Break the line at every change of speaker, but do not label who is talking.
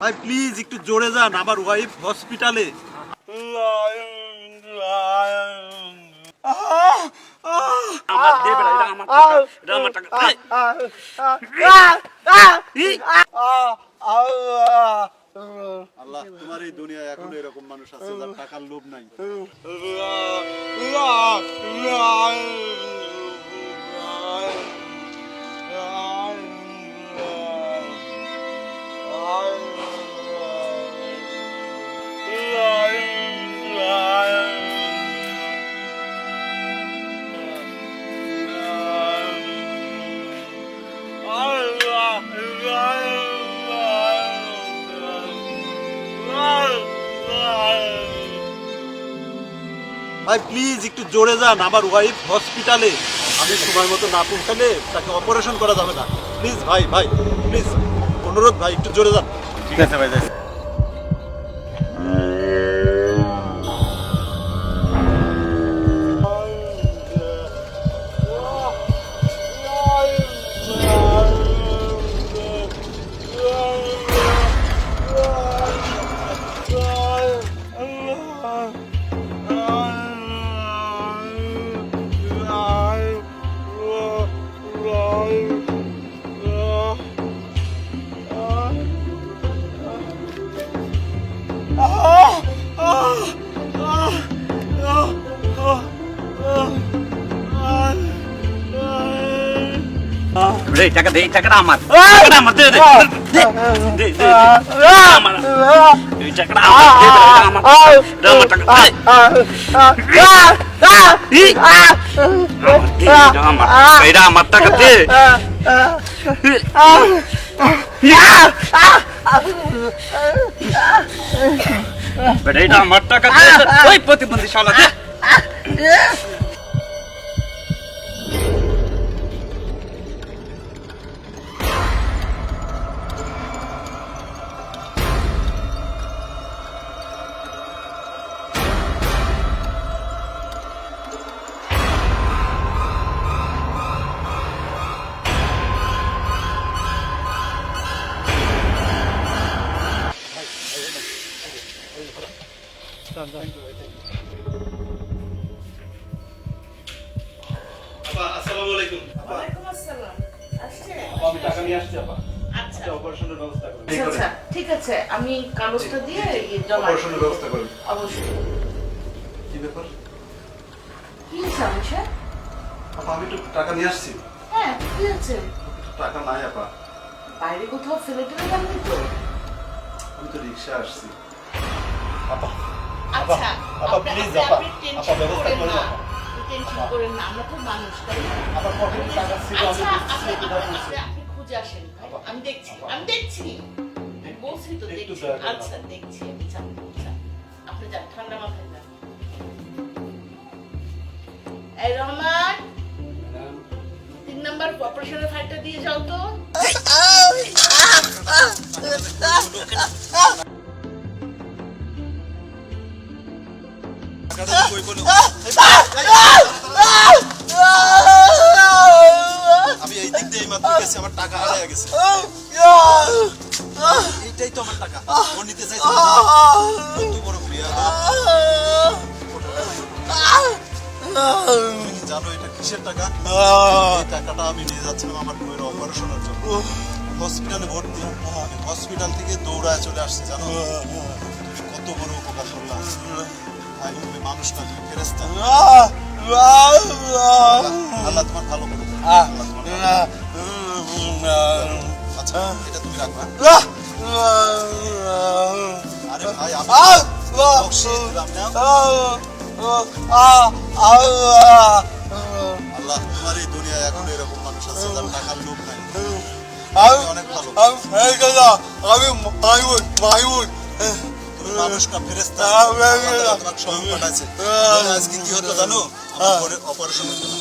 ভাই প্লিজ একটু জোরে যান, আমার ওয়াইফ হসপিটালে। আল্লাহ, তোমার এই দুনিয়ায় এখন এরকম মানুষ আছে যার টাকার লোভ নাই। ভাই প্লিজ একটু জোরে যান, আমার ওয়াইফ হসপিটালে। আমি সময় মতো না পৌঁছালে তাকে অপারেশন করা যাবে না। প্লিজ ভাই, ভাই প্লিজ, অনুরোধ ভাই, একটু জোরে যান। ঠিক আছে ভাই, যাই।
টাকা দে, টাকাটা আমার, দে দে দে দে আমার, এই টাকাটা আমার, আমার টাকা এটা আমার টাকা দে। এটা আমার টাকা দে, ওই প্রতিবন্ধী শালা দে।
আসসালামু আলাইকুম।
ওয়ালাইকুম আসসালাম। আসছে?
আমি টাকা নিয়ে আসছি আপা।
আচ্ছা।
অপারেশনের ব্যবস্থা করুন।
আচ্ছা, ঠিক আছে, আমি কাগজটা দিয়ে জমা
অপারেশনের ব্যবস্থা করুন।
অবশ্যই।
কি ব্যাপার
কি সমস্যা?
আপা? আমি একটু টাকা নিয়ে আসছি।
হ্যাঁ, কি আছে?
টাকা নাই আপা।
বাইরে কোথাও ফেলে টেলে যাননি তো?
আমি তো রিক্সা আসছি। আপা, আপা,
আচ্ছা,
আপা প্লিজ আপা, আপা ব্যবস্থা করেন আপা।
টেনশন করেন না, আমরা তো মানুষ, তাই না?
আপা পকেটে টাকা ছিল, আমি
আচ্ছা,
বুঝছি কোথায় পড়ছে।
আপনি খুঁজে আসেন ভাই। আমি দেখছি, বলছি তো
একটু
দেখছি।
দয়া করুন।
আচ্ছা, দেখছি আমি। চাপ আপনি যান, ঠান্ডা মাথায় যান। এই রহমান, 3 নাম্বার অপারেশনের ফাইলটা দিয়ে যাও তো।
টাকাটা কই বলো? আমি এই দিক দিয়ে মাত্র গেছি, আমার টাকা হারিয়ে গেছে। এইটাই তো আমার টাকা। ও নিতে চাইছে না। কত বড় প্রিয়া। তুমি কি জানো এটা কিসের টাকা? এই টাকাটা আমি নিয়ে যাচ্ছিলাম আমার বউয়ের অপারেশনের জন্য। হসপিটালে ভর্তি। আমি হসপিটাল থেকে দৌড়ায় চলে আসছি, জানো? তুমি কত বড় উপকার করলা। ভাই, তুমি মানুষ না, তুমি ফেরেশতা। আল্লাহ তোমার ভালো করুক। আল্লাহ তোমার ভালো করুক। আচ্ছা, এটা তুমি রাখবা। আরে ভাই, আমি বকশিশ দিলাম না। আল্লাহ, তোমার এই দুনিয়ায় এখন এরকম মানুষ আছে যার টাকার লোভ নাই। অনেক ভালো। তুমি মানুষ না, ফেরেশতা। তোমাকে সঙ্গ পাঠাইছে। আজকে কি হতো জানো? আমার অপারেশন হতো না।